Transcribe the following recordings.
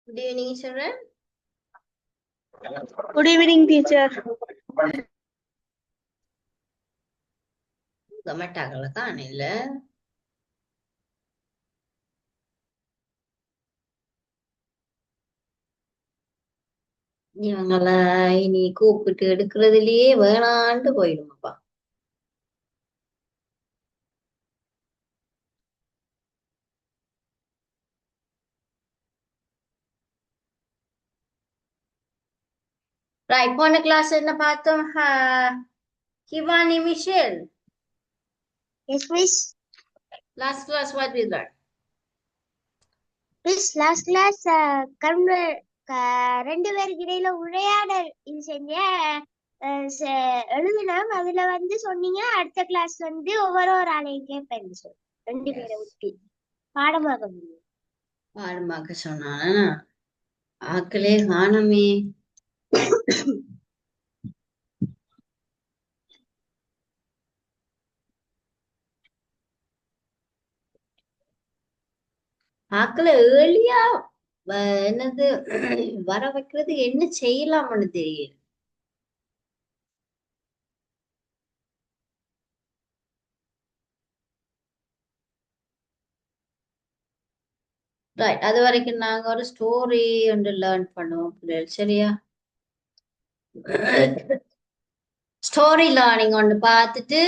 Good evening, children. Good evening, teacher. கமெண்டாகல காணல. இவங்கள இனி கூப்பிட்டு எடுக்கிறதுலயே வேணாண்டு போயிடுமாப்பா. ரைட், போன கிளாஸ் என்ன பார்த்தோம்? ஹிவானி Michel. Yes, miss. Last class what we learned? Miss, last class ரெண்டு பேருக்கு இடையில உரையாடல் இது செஞ்ச எழுதினோம். அதுல வந்து சொன்னீங்க அடுத்த கிளாஸ் வந்து ஒவ்வொரு ஆளையும் கேட்பேன் சொல்லி ரெண்டு பேரை விட்டு பாடமாக பாடமாக்க சொன்னானா? ஆக்களே காணமே. ஆக்களை ஏர்லியா என்னது வர வைக்கிறது என்ன செய்யலாம்னு தெரியல. ரைட், அது வரைக்கும் நாங்க ஒரு ஸ்டோரி ஒன்று லேர்ன் பண்ணுவோம் பிள்ளைகள், சரியா? ஸ்டோரி லேர்னிங் ஒன்று பார்த்துட்டு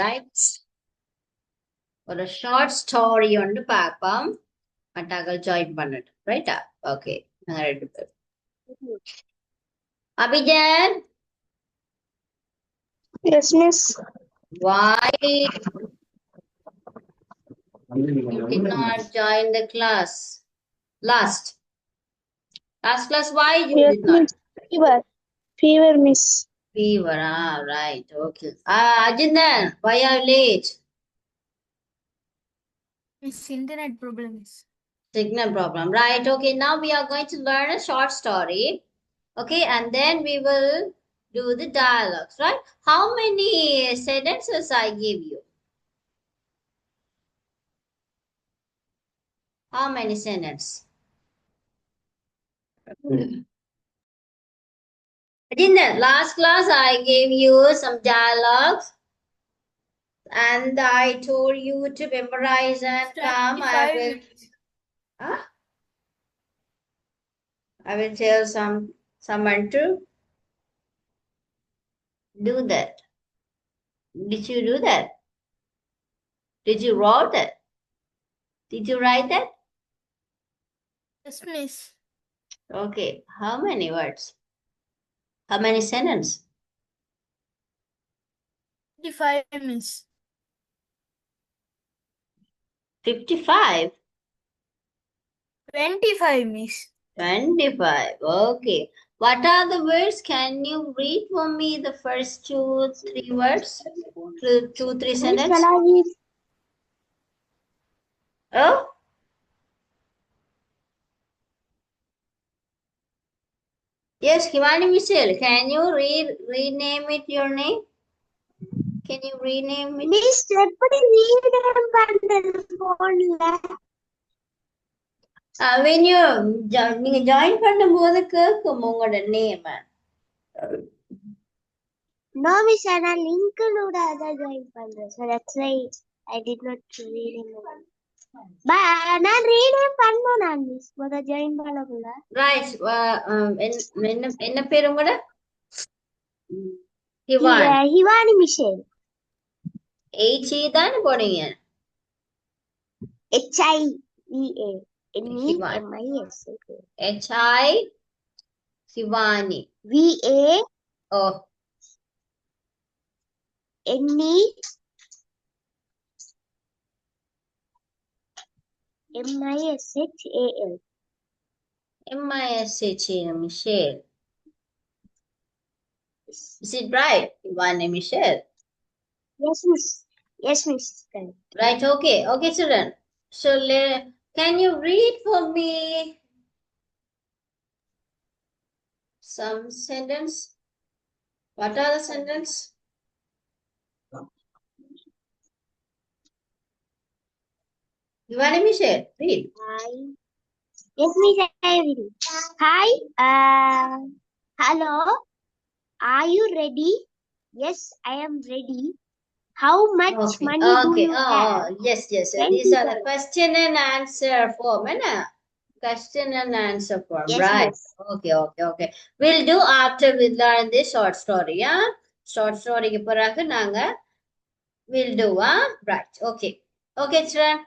ரைட் ஒரு ஷார்ட் ஸ்டோரி ஒன்று பார்ப்போம். மட்டாக்கள் ஜாயின் பண்ணட்டும், ரைட்டா? ஓகே, நாங்க ரெண்டு பேர். Abhijan. Yes, miss. Why you did not join the class? Last class, why you Yes, did not? miss. Fever, miss. Fever, right, okay. Ajindan, why are you late? It's internet problems. Signal problem, right? Okay, now we are going to learn a short story. Okay, and then we will do the dialogues, right? How many sentences I give you? How many sentences? In the last class, I gave you some dialogues and I told you to memorize and come. 25 minutes. I will tell someone to do that. Did you do that? Did you write that? Did you write that? Yes, miss. Okay. How many words? How many sentences? 55 miss. 55? 25 miss. 25. Okay. What are the words? Can you read for me the first 2-3 words? 2-3 sentences? Oh? Yes, Himani Michelle. Can you rename it your name? Can you rename it? Miss, எப்படி rename பண்றது போன்ல? When you நீங்க join பண்ணும்போது கேட்கும் உங்களோட name. No, miss, நான் லிங்க்லோட அதான் join பண்றேன். So that's why I did not rename it. நான் ரீநேம் பண்ணேன் நான் மிஸ் முத ஜாயின் பண்ணக்குள்ள. Right. என்ன பேர் உங்களோட? ஹிவானி மிஷேல். HE தானே போனீங்க? HIVA. MIS. HI Hivani. VA. Oh. NE. MISHAL. MISHA Michelle. Is it right? Hivani Michelle. Yes, miss. Yes, miss. Right, okay. Okay, children. So, can you read for me some sentence? What are the sentence? Ivani Michelle, read. Hi. Yes, Miss, I will. Hi. Hello. Are you ready? Yes, I am ready. How much Okay, money do okay. you have? Yes, yes. These are the $20. question and answer form, na? Question and answer form, Yes, right? miss. Okay, okay, okay. We'll do after we learn this short story, yeah? Short story க்கு பிறகு நாங்க we'll do, right? Okay. Okay, children.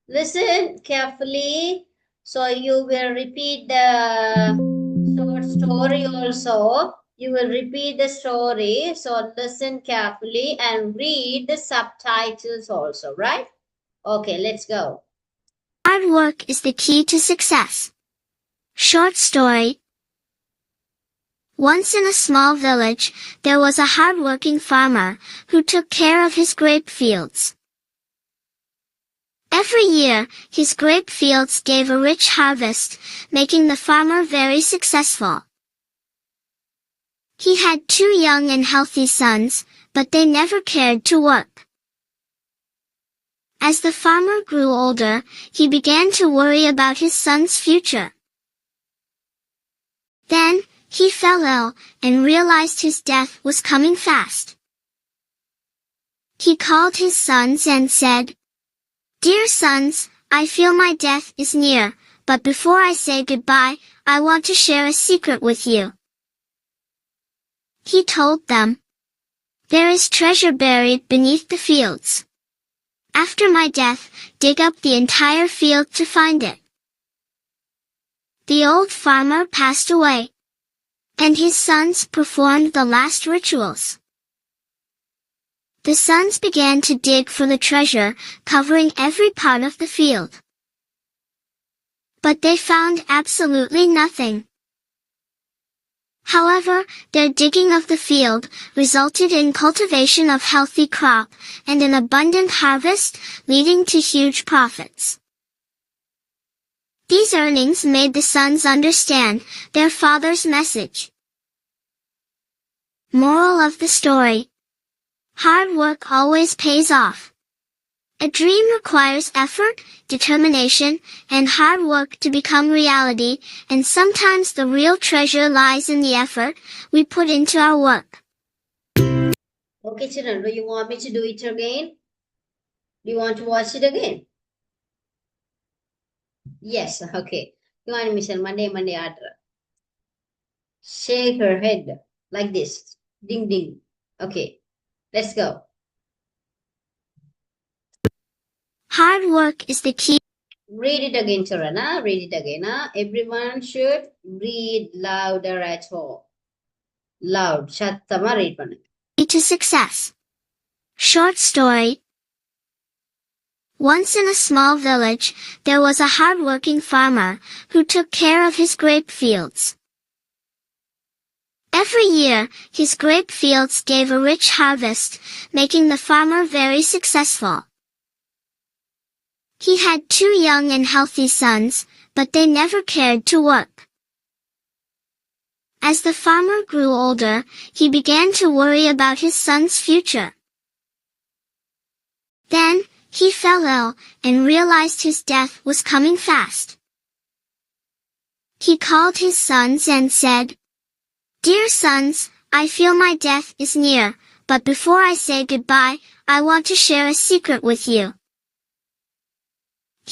Listen carefully. So you will repeat the short story also. You will repeat the story. So listen carefully and read the subtitles also, right? Okay, let's go. Hard work is the key to success. Short story. Once in a small village, there was a hard-working farmer who took care of his grape fields. Every year, his grape fields gave a rich harvest, making the farmer very successful. He had 2 young and healthy sons, but they never cared to work. As the farmer grew older, he began to worry about his son's future. Then, he fell ill and realized his death was coming fast. He called his sons and said, "Dear sons, I feel my death is near, but before I say goodbye, I want to share a secret with you." He told them, "There is treasure buried beneath the fields. After my death, dig up the entire field to find it." The old farmer passed away, and his sons performed the last rituals. The sons began to dig for the treasure, covering every part of the field. But they found absolutely nothing. However, their digging of the field resulted in cultivation of healthy crop and an abundant harvest, leading to huge profits. These earnings made the sons understand their father's message. Moral of the story: hard work always pays off. A dream requires effort, determination, and hard work to become reality, and sometimes the real treasure lies in the effort we put into our work. Okay, children, do you want me to do it again? Do you want to watch it again? Yes, okay. Ivani Michelle, Monday, Adra. Shake her head like this. Ding, ding. Okay, let's go. Hard work is the key Read it again, children. Read it again. Everyone should read louder at home. Loud. Shattama read பண்ணுங்க. to success. Short story. Once in a small village, there was a hard-working farmer who took care of his grape fields. Every year, his grape fields gave a rich harvest, making the farmer very successful. He had 2 young and healthy sons, but they never cared to work. As the farmer grew older, he began to worry about his son's future. Then, he fell ill and realized his death was coming fast. He called his sons and said, "Dear sons, I feel my death is near, but before I say goodbye, I want to share a secret with you."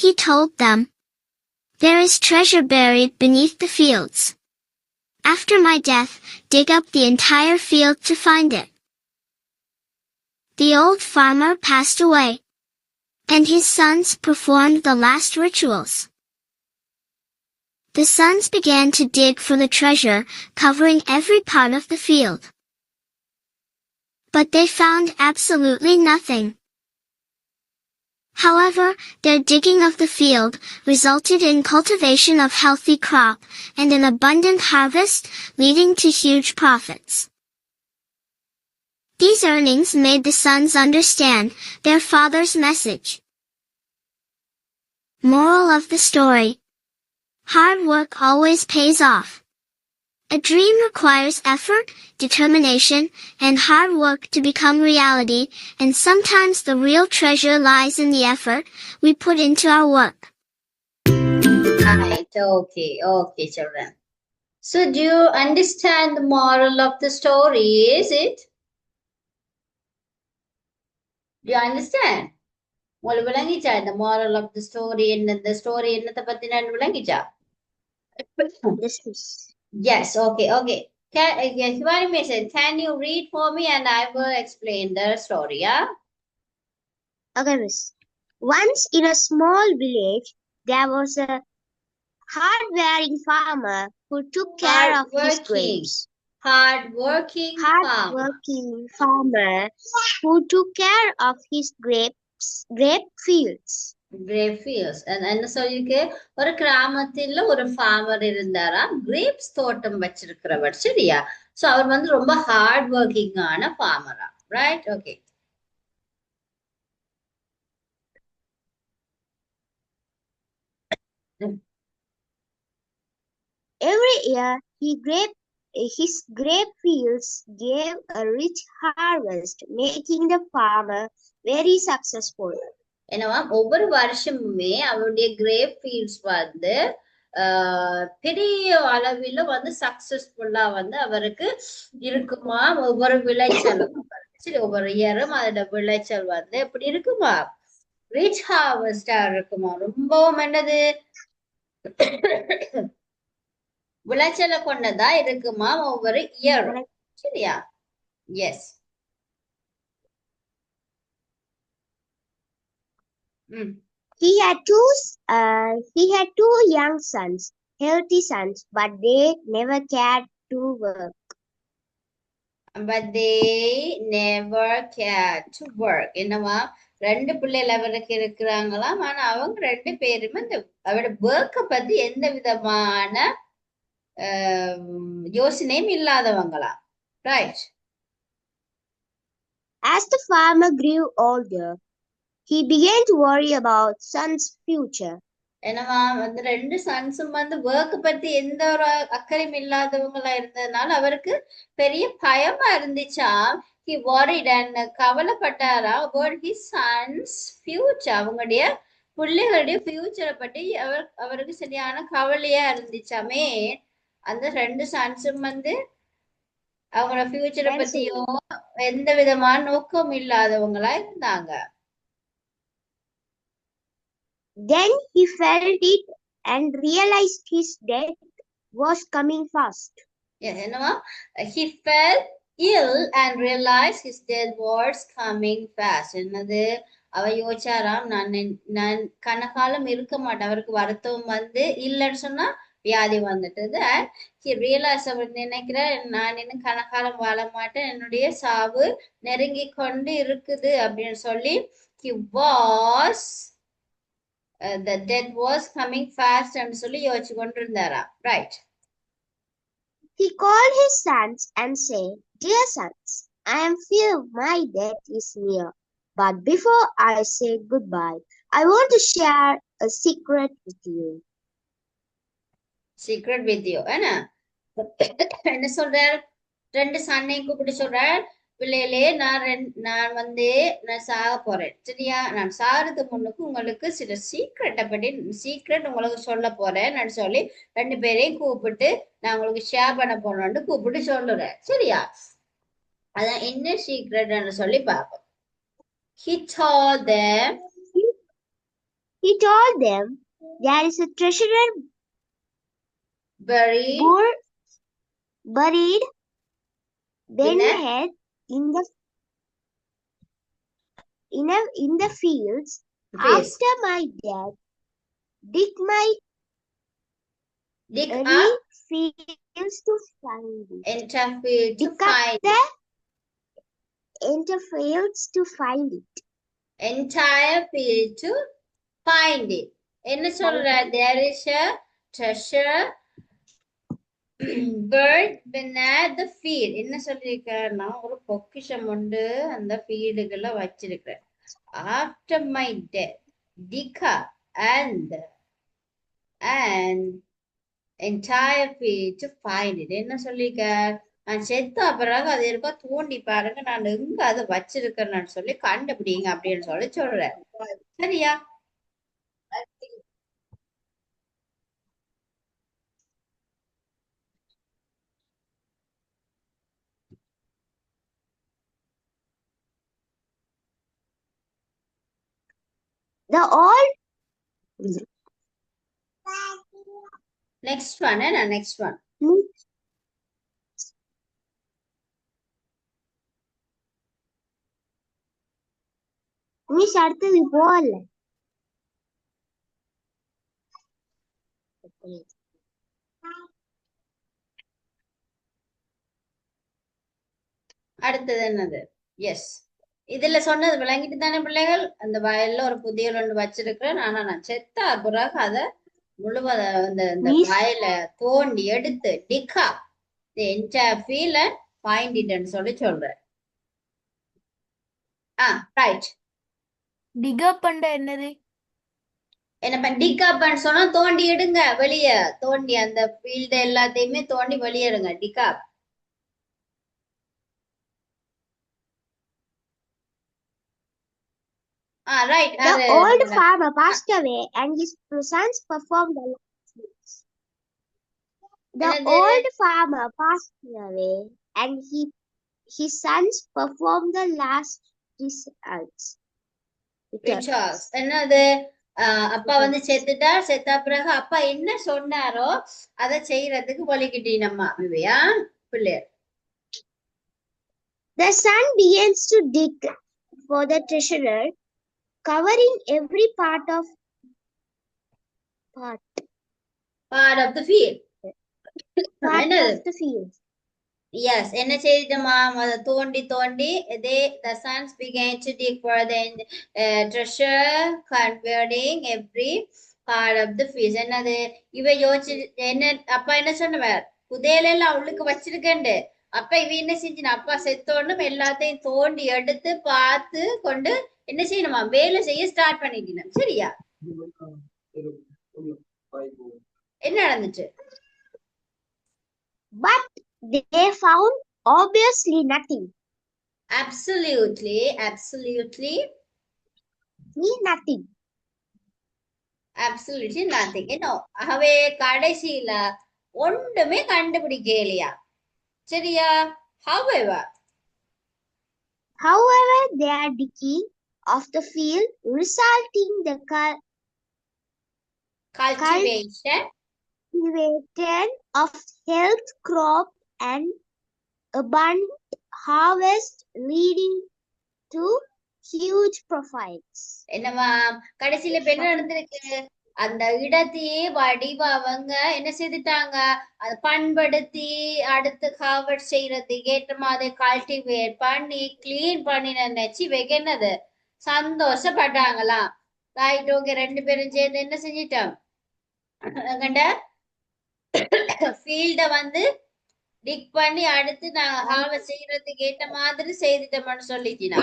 He told them, "There is treasure buried beneath the fields. After my death, dig up the entire field to find it." The old farmer passed away, and his sons performed the last rituals. The sons began to dig for the treasure, covering every part of the field. But they found absolutely nothing. However, their digging of the field resulted in cultivation of healthy crop and an abundant harvest, leading to huge profits. These earnings made the sons understand their father's message. Moral of the story: hard work always pays off. A dream requires effort, determination, and hard work to become reality, and sometimes the real treasure lies in the effort we put into our work. Right. Okay, children. So do you understand the moral of the story, is it? Do you understand? உங்களுக்கு விளங்கிச்சா இந்த moral of the story இந்த story என்னத்தை பத்தினு விளங்கிச்சா? Yes, miss. Yes, okay. Shivani Miss, can you read for me and I will explain the story, yeah? Okay, miss. Once in a small village, there was a hard-wearing farmer who took care of his Hard-working. grapes. Hard-working farmer. Hard-working farmer who took care of his grape fields. Grape fields. என்ன சொல்லிருக்கு? ஒரு கிராமத்துல ஒரு farmer இருந்தாராம், grapes தோட்டம் வச்சிருக்கிறவர், சரியா? So அவர் வந்து ரொம்ப hard working ஆன farmer-ஆ, right? Okay. Every year, his grape fields gave a rich harvest, making the farmer very successful. என்னவா ஒவ்வொரு வருஷமுமே அவருடைய கிரேப் ஃபீல்ட்ஸ் வந்து பெரிய அளவில் வந்து சக்சஸ்ஃபுல்லா வந்து அவருக்கு இருக்குமா, ஒவ்வொரு விளைச்சலும் சரி ஒவ்வொரு இயரும் அதோட விளைச்சல் வந்து எப்படி இருக்குமா, ரிச் ஹார்வெஸ்டா இருக்குமா, ரொம்பவும் என்னது விளைச்சலை கொண்டதா இருக்குமா ஒவ்வொரு இயரும், சரியா? S. He had two young sons, healthy sons, but they never cared to work. என்னவா ரெண்டு பிள்ளைகள் அவருக்கு இருக்கிறாங்களாம், ஆனா அவங்க ரெண்டு பேருமே இந்த அவரோட ஒர்க்கை பத்தி எந்த விதமான யோசனையும் இல்லாதவங்களாம், right? As the farmer grew older, he began to worry about son's future. என்னவா வந்து ரெண்டு சன்ஸும் வந்து ஒர்க் பத்தி எந்த ஒரு அக்கறையும் இல்லாதவங்களா இருந்ததுனால அவருக்கு பெரிய பயமா இருந்துச்சா. He worried and கவலைப்பட்டாரா about his son's future. அவங்களுடைய பிள்ளைகளுடைய ஃபியூச்சரை பற்றி அவருக்கு சரியான கவலையா இருந்துச்சாமே. அந்த ரெண்டு சன்ஸும் வந்து அவங்களோட ஃபியூச்சரை பத்தியோ எந்த விதமான நோக்கம் இல்லாதவங்களா இருந்தாங்க. Then he felt it and realized his death was coming fast. என்னவா he felt ill and realized his death was coming fast. என்னது அவ யோசிச்சாராம், நான் கனகாலம் இருக்க மாட்டேன், அவருக்கு வருத்தம் வந்து இல்லைன்னு சொன்னா வியாதி வந்துட்டது. அண்ட் he realized, அவர் நினைக்கிற நான் இன்னும் கனகாலம் வாழ மாட்டேன், என்னுடைய சாவு நெருங்கி கொண்டு இருக்குது அப்படின்னு சொல்லி he was the death was coming fast and சொல்லி யோசிச்சு கொண்டிருந்தாரா, right? He called his sons and said, "Dear sons, I am fear my death is near. But before I say goodbye, I want to share a secret with you." Secret with you, என்ன சொல்றார்? ரெண்டு சன்னையும் கூப்பிட்டு சொல்றார், பிள்ளைகளே நான் சாக போறேன், சரியா? நான் சாகிறதுக்கு முன்னுக்கு உங்களுக்கு சில சீக்ரெட் உங்களுக்கு சொல்ல போறேன்னு சொல்லி ரெண்டு பேரையும் கூப்பிட்டு நான் உங்களுக்கு ஷேர் பண்ண போறேன்னு கூப்பிட்டு சொல்லுறேன், சரியா? அதான் என்ன சீக்ரெட்னு சொல்லி பார்ப்போம். He told them there is a treasure buried beneath in the fields. After my death, dig up fields to find it. Enter field to find it. Enter fields to find it. Entire field to find it. என்ன சொல்ற? There is a treasure bird beneath the field. என்ன சொல்லிருக்கேன்னா ஒரு பொக்கிஷம் உண்டு அந்த ஃபீல்டுகளை வச்சிருக்கிறேன். After my death, dig up and entire field to find it. என்ன சொல்லிக்க நான் செத்த பிறகு அது இருக்க தோண்டி பாருங்க நான் எங்க அதை வச்சிருக்கேன்னு சொல்லி கண்டுபிடிங்க அப்படின்னு சொல்லி சொல்றேன். சரியா? The old next one என்ன next one. Miss அடுத்தது போகல. அடுத்தது என்னது? எஸ், இதுல சொன்னது விளங்கிட்டு தானே பிள்ளைகள்? அந்த வயல்ல ஒரு புதிய ஒன்று வச்சிருக்கிறேன், ஆனா நான் செத்த பிறகு அதை முழுவத இந்த வயலை தோண்டி எடுத்து Digha entire field and find இட்னு சொல்லி சொல்றேன். ரைட். dig up பண்ற என்னது? என்ன பண்ண டிக் அப்னு சொன்னா தோண்டி எடுங்க வெளியே, தோண்டி அந்த ஃபீல்ட் எல்லாத்தையுமே தோண்டி வெளியே எடுங்க. Dig up. Right. The old farmer passed away and his sons performed the last rites. The old farmer passed away and his sons performed the last rituals. என்னது? அப்பா வந்து செத்துட்டார், செத்த பிறகு அப்பா என்ன சொன்னாரோ அதை செய்யறதுக்கு வலிக்கிட்டீனம்மா விவையா பிள்ளையர். The son begins to dig for the treasure, covering every part of the field. Yes, என்ன செய்தமா அத தோண்டி தோண்டி the sons began to dig for the treasure, covering every part of the field. என்னது இவ யோசிச்சு என்ன அப்பா என்ன சொன்னவர்? புதையலெல்லாம் அவளுக்கு வச்சிருக்கேன். அப்ப இவ என்ன செஞ்சினா அப்பா செத்தோன்னும் எல்லாத்தையும் தோண்டி எடுத்து பார்த்து கொண்டு என்ன செய்யணுமா வேலை செய்ய ஸ்டார்ட் பண்ணிட்டீங்க. சரியா? என்ன நடந்துச்சு? But they found obviously nothing. Absolutely nothing. Absolutely nothing. ஆகவே கடைசியில ஒன்றுமே கண்டுபிடிக்கலையா? சரியா? However, their digging of the field resulting the cultivation of health crop and abundant harvest leading to huge profits. என்னவா கடைசியில என்ன நடந்திருக்கு? அந்த இடத்தையே வடிவா அவங்க என்ன செய்துட்டாங்க, அதை பண்படுத்தி அடுத்து ஹார்வெஸ்ட் செய்யறதுக்கு ஏற்ற மாதிரி கல்டிவேட் பண்ணி கிளீன் பண்ணி நினைச்சு என்னது சந்தோஷப்பட்டாங்களாம். ரைட். ஓகே, ரெண்டு பேரும் சேர்ந்து என்ன செஞ்சிட்டோம்? ஃபீல்ட வந்து டிக் பண்ணி அடுத்து நான் ஹார்வெஸ்ட் செய்யறதுக்கு ஏற்ற மாதிரி செய்துட்டோம்னு சொல்லிட்டீனா.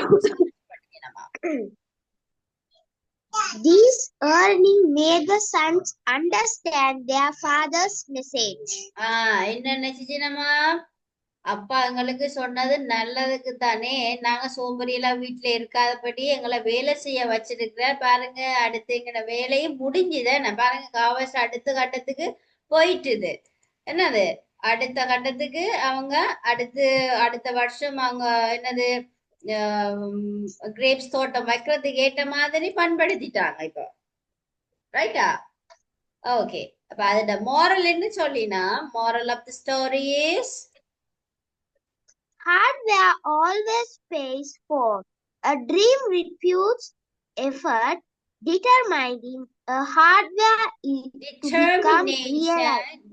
These earning made the sons understand their father's message. என்ன நினைச்சுமா அப்பா எங்களுக்கு சொன்னது நல்லதுக்கு தானே, நாங்க சோம்பரியெல்லாம் வீட்டுல இருக்காதபடி எங்களை வேலை செய்ய வச்சிருக்கிற பாருங்க. அடுத்து எங்கட வேலையும் முடிஞ்சுதான் பாருங்க. காவஸ் அடுத்த கட்டத்துக்கு போயிட்டுது. என்னது அடுத்த கட்டத்துக்கு அவங்க அடுத்த வருஷம் அவங்க என்னது கிரேப்ஸ் தோட்டம் வைக்கிறதுக்கு ஏற்ற மாதிரி பண்படுத்திட்டாங்க இப்போ. ரைட்டா? ஓகே, அப்ப அதோட moral என்ன சொல்லினா, moral of the story is hardware always pays for a dream reputes effort. Determining a hardware is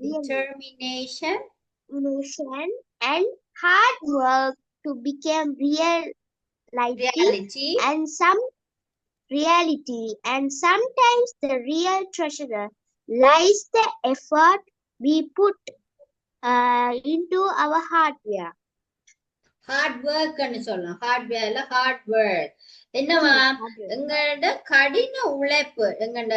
determination and hard work to become reality and sometimes the real treasure lies the effort we put into our hardware. Hard ஒர்க்னு சொல்லலாம். ஹார்ட்வேர்ல hard work என்னவா எங்களோட கடின உழைப்பு, எங்களோட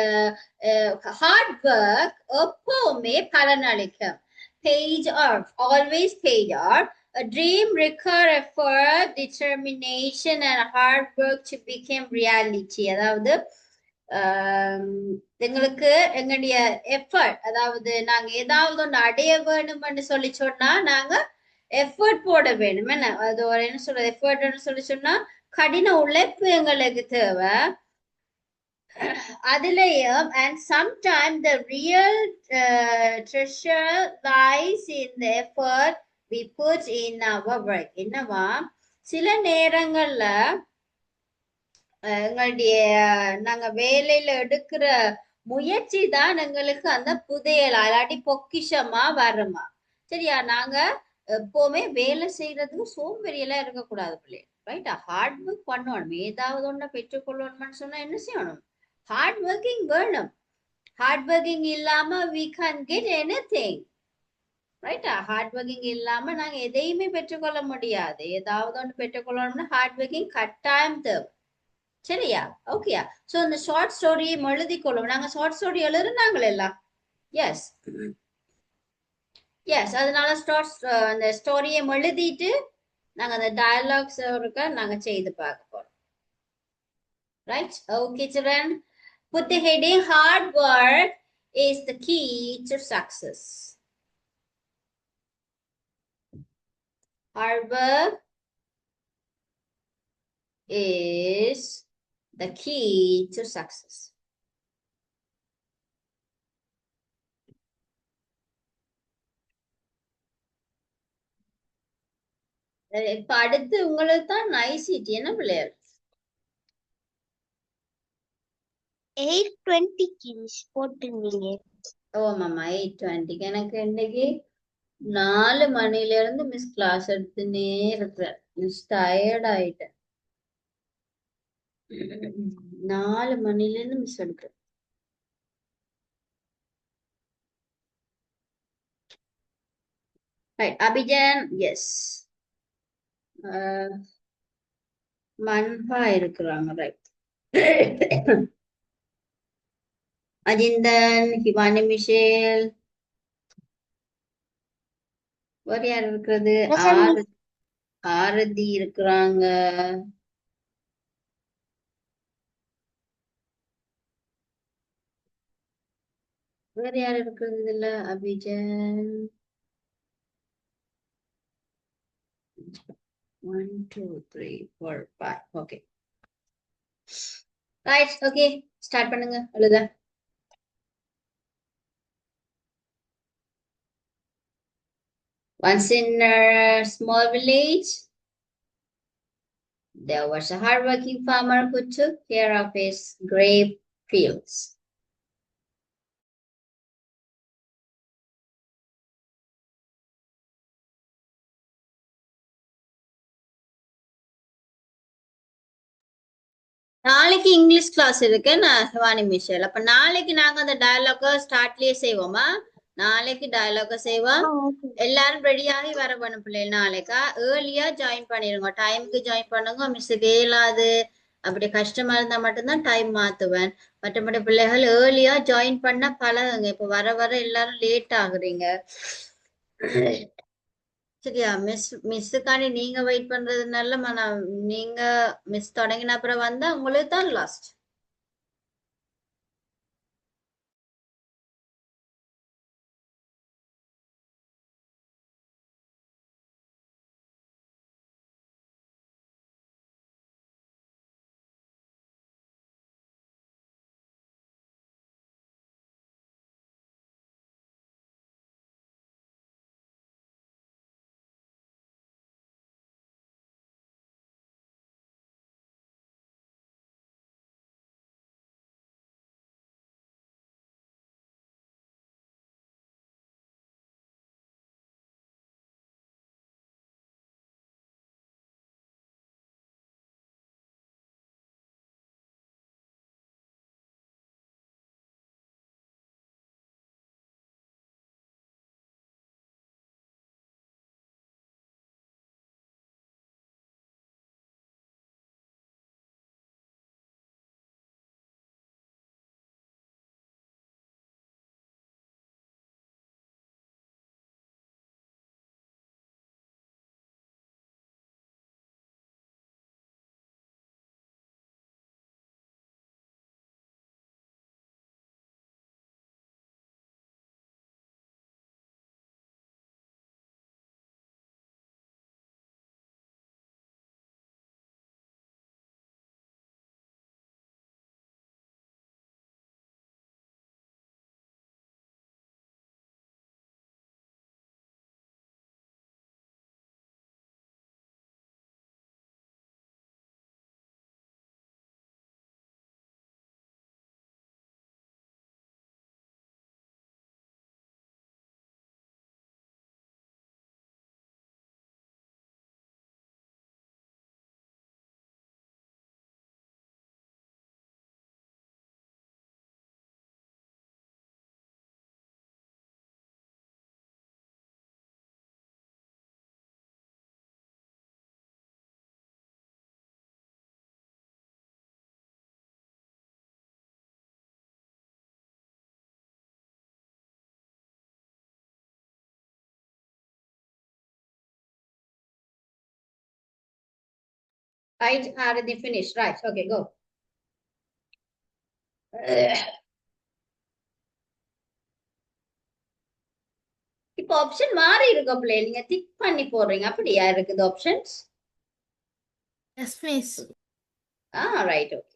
hard work எப்பவுமே பலனளிக்கும். Paid off, always paid off. A dream require effort, determination and hard work to become reality. அதாவது எங்களுக்கு எங்களுடைய எஃபர்ட், அதாவது நாங்க ஏதாவது ஒன்று அடைய வேணும்னு சொல்லி சொன்னா நாங்க எஃபர்ட் போட வேணும். என்ன அது ஒரு என்ன சொல்றது, எஃபர்ட்னு சொல்லி சொன்னா கடின உழைப்பு எங்களுக்கு தேவை. அதுலயும் and sometimes the real treasure lies in the effort we put in our work. என்னவா சில நேரங்கள்ல எங்களுடைய நாங்க வேலையில எடுக்கிற முயற்சி தான் எங்களுக்கு அந்த புதையல் அல்லாட்டி பொக்கிஷமா வருமா. சரியா, நாங்க எப்பவுமே வேலை செய்யறதுக்கு சோம்பேறியெல்லாம் இருக்கக்கூடாது பிள்ளை. ரைட்டா, ஹார்ட் ஒர்க் பண்ணணும். ஏதாவது ஒண்ணு பெற்றுக்கொள்ளணும்னு சொன்னா என்ன செய்யணும், ஹார்ட் ஒர்க்கிங் வேணும். ஹார்ட் ஒர்க்கிங் இல்லாம we can't get anything. ரைட்டா, ஹார்ட் ஒர்க்கிங் இல்லாம நாங்க எதையுமே பெற்றுக்கொள்ள முடியாது. ஏதாவது ஒன்று பெற்றுக்கொள்ளணும்னா ஹார்ட் ஒர்க்கிங் கட்டாயம் தேவை. சரியா, ஓகேயா? சோ இந்த ஷார்ட் ஸ்டோரியை எழுதி கொள்ளும். நாங்க ஷார்ட் ஸ்டோரி எழுதுனாங்களே எல்லாம். எஸ் எஸ், அதனால அந்த ஸ்டோரியை எழுதிட்டு நாங்க அந்த டயலாக்ஸ் இருக்க நாங்க செய்து பார்க்க போறோம். Right, okay children, put the heading hard work is the key to success. Hard work is the key to success. இப்ப அடுத்து உங்களுக்கு தான் ஐசிடி என்ன பிள்ளையர் 8:20 கிங்ஸ் போட்டுருந்தீங்க. ஓமாம்மா 8:20. எனக்கு இன்னைக்கு 4 மணில இருந்து மிஸ் கிளாஸ் எடுத்துனே இருக்கிறேன். மிஸ் டயர்ட் ஆயிட்டேன். 4 மணில இருந்து மிஸ் எடுக்கிறேன். ரைட், அபிஜன் எஸ், மன்பா இருக்கிறாங்க. ரைட், அஜிந்தன், ஹிவானி மிஷேல், வேற யார் இருக்கிறது, ஆரதி இருக்கிறாங்க. வேற யார் இருக்கிறது இதுல, Abhijan 1 2 3 4 5. Okay right, okay start பண்ணுங்க எழுத. Once in a small village, there was a hardworking farmer who took care of his grape fields. நாளைக்கு இங்கிலீஷ் கிளாஸ் இருக்கு நான் ஹிவானி மிஷேல். அப்ப நாளைக்கு நாங்க அந்த டயலாக ஸ்டார்ட்லயே செய்வோமா? நாளைக்கு டயலாக செய்வோம். எல்லாரும் ரெடியாகி வர வேணும் பிள்ளைகள். நாளைக்கா ஏர்லியா ஜாயின் பண்ணிருங்க, டைமுக்கு ஜாயின் பண்ணுங்க. மிஸ்ஸுக்கு இயலாது அப்படி கஷ்டமா இருந்தா மட்டும்தான் டைம் மாத்துவேன். மற்றபடி பிள்ளைகள் ஏர்லியா ஜாயின் பண்ண பழகுங்க. இப்ப வர வர எல்லாரும் லேட் ஆகுறீங்க. சரியா, மிஸ்ஸுக்காண்டி நீங்க வெயிட் பண்றதுனால நீங்க மிஸ் தொடங்கின அப்புறம் வந்தா உங்களுக்கு தான் lost. Right, Arati, finish. Right, okay, go. இப்போ ஆப்ஷன் மாறி இருக்கும் பிள்ளை, நீங்க திக் பண்ணி போடுறீங்க, அப்படியா இருக்குது options? Yes miss. Right, okay.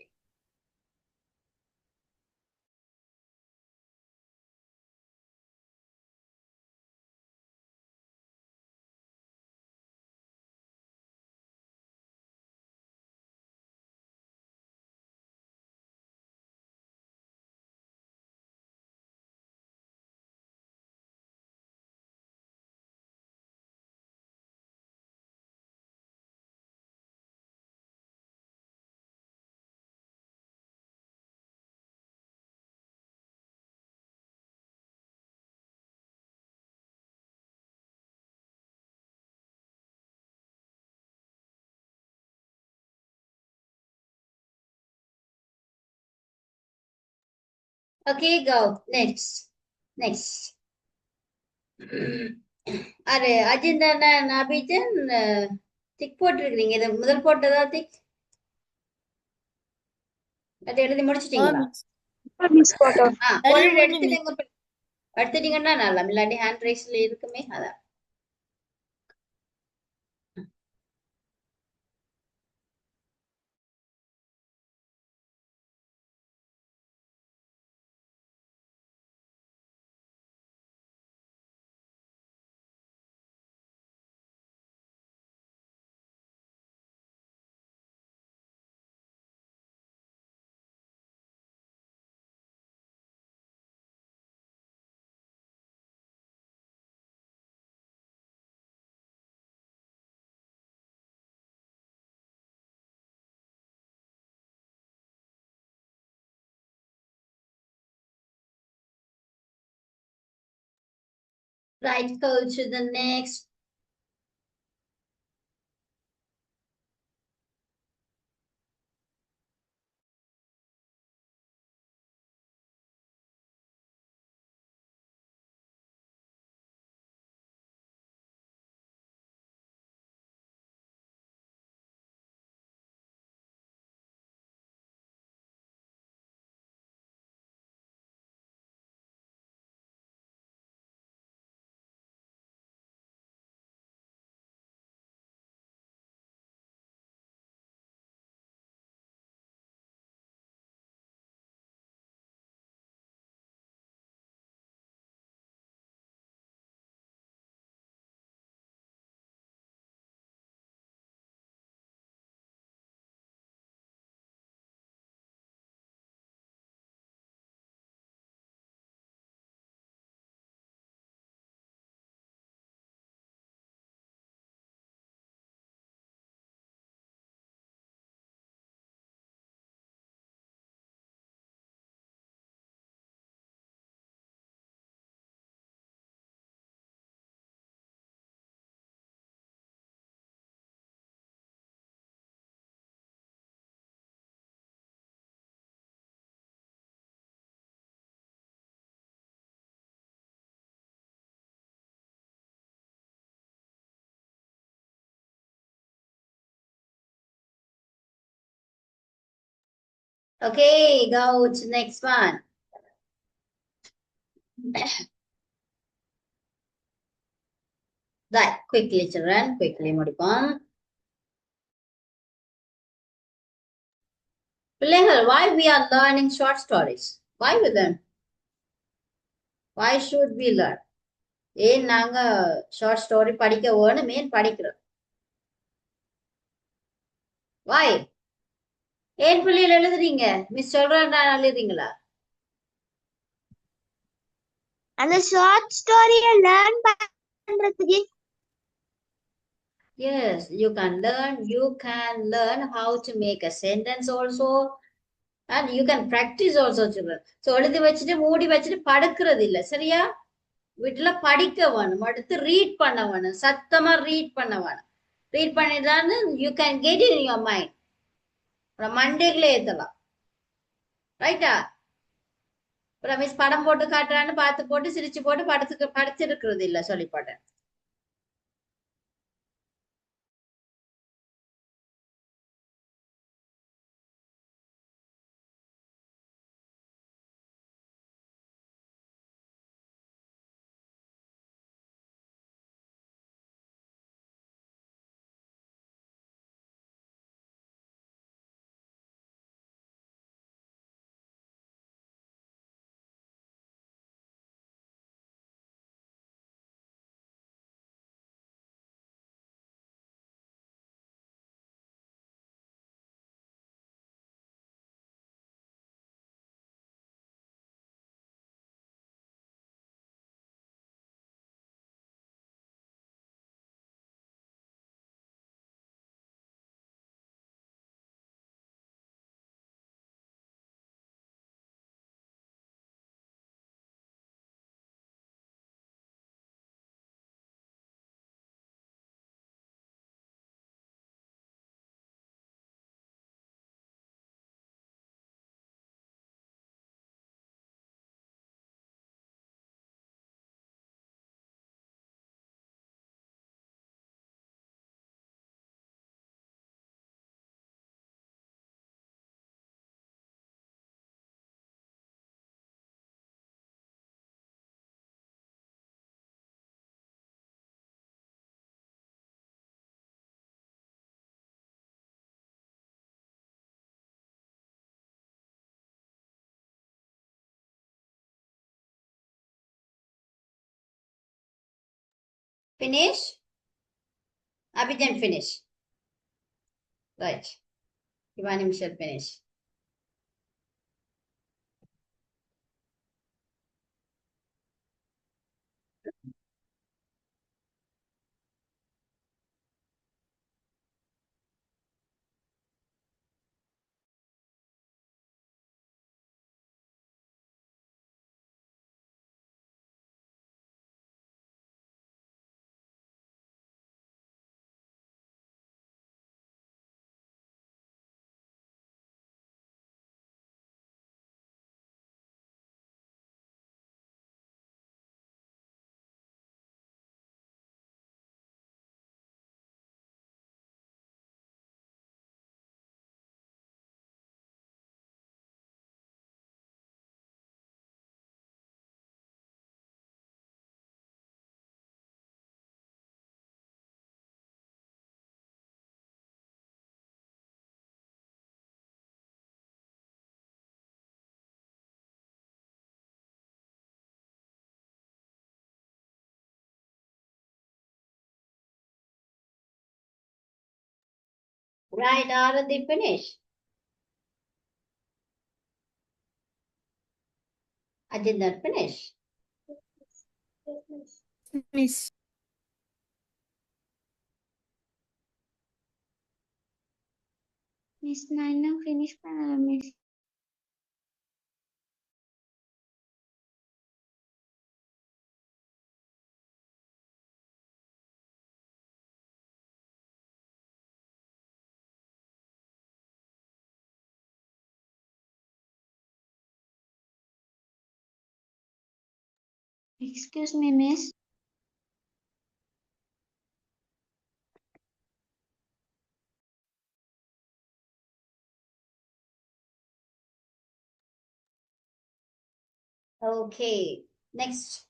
Okay, go. Next. அரே அஜிந்தா நபிஜன் திக் போட்டிருக்கிறீங்க. இது முதல் போட்டதா திக்? அது எழுதி முடிச்சிட்டீங்களா? Miss photo. ஒரு எழுதி எடுத்துட்டீங்க. எடுத்துட்டீங்கன்னா நல்லா, இல்லாட்டி ஹேண்ட் ரைஸ்ல இருக்குமே, அதான். Right, go to the next. Okay, go to next one. Right, quickly children, quickly முடிப்போம். பிள்ளைகள், why we are learning short stories? Why we learn? Why should we learn? ஏன் நாங்க ஷார்ட் ஸ்டோரி படிக்க வேணும், ஏன் படிக்கிறோம்? Why? ஏன் பிள்ளைகள் எழுதுறீங்க? மிஸ் சொல்றேன் எழுதுறீங்களா? அந்த ஷார்ட் ஸ்டோரியை லேர்ன் பண்றதுக்கு. Yes, you can learn how to make a sentence also, and you can practice also children. So எழுதி வச்சுட்டு மூடி வச்சுட்டு படுக்கிறது இல்ல, சரியா? வீட்டுல படிக்க வேணும், அடுத்து ரீட் பண்ண வேணும், சத்தமா ரீட் பண்ண வேணும். ரீட் பண்ணிதான் you can get it in your mind. மண்டேக்குள்ள ஏத்தலாம், ரைட்டா? அப்புறம் மிஸ் படம் போட்டு காட்டுறான்னு பார்த்து போட்டு சிரிச்சு போட்டு படிச்சிருக்கிறது இல்ல, சொல்லி போட்டேன். Finish? Abhijan finish. Right. Ivani shall finish. Right, Arathi, finish. Ajinder, finish. Miss. Miss Naina finish பண்ணல miss. Excuse me, miss. Okay. Next.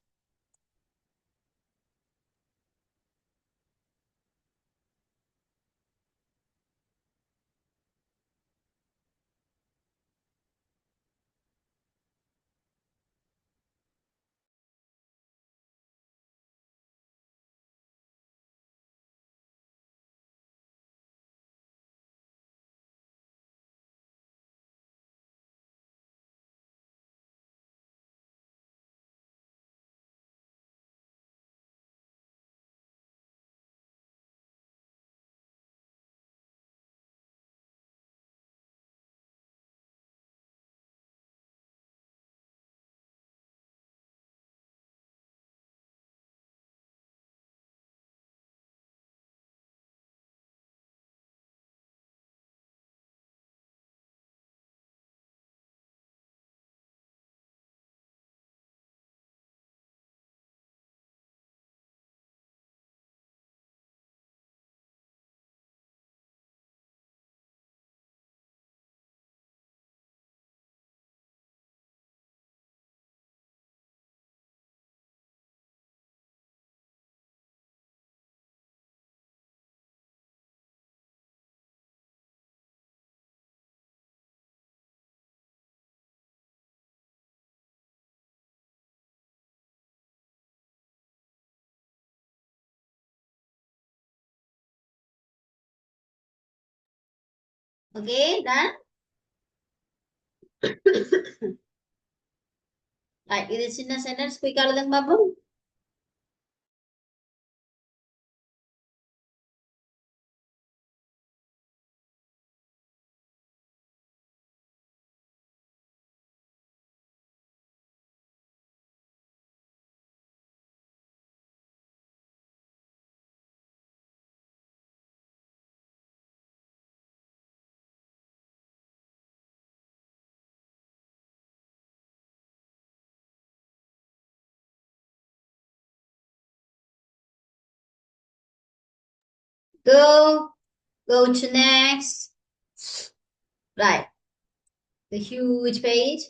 Okay, done. Right, இது சின்ன சென்டென்ஸ் குயிக்கா எழுதுங்க பாப்போம். Go to next. Right. The huge page.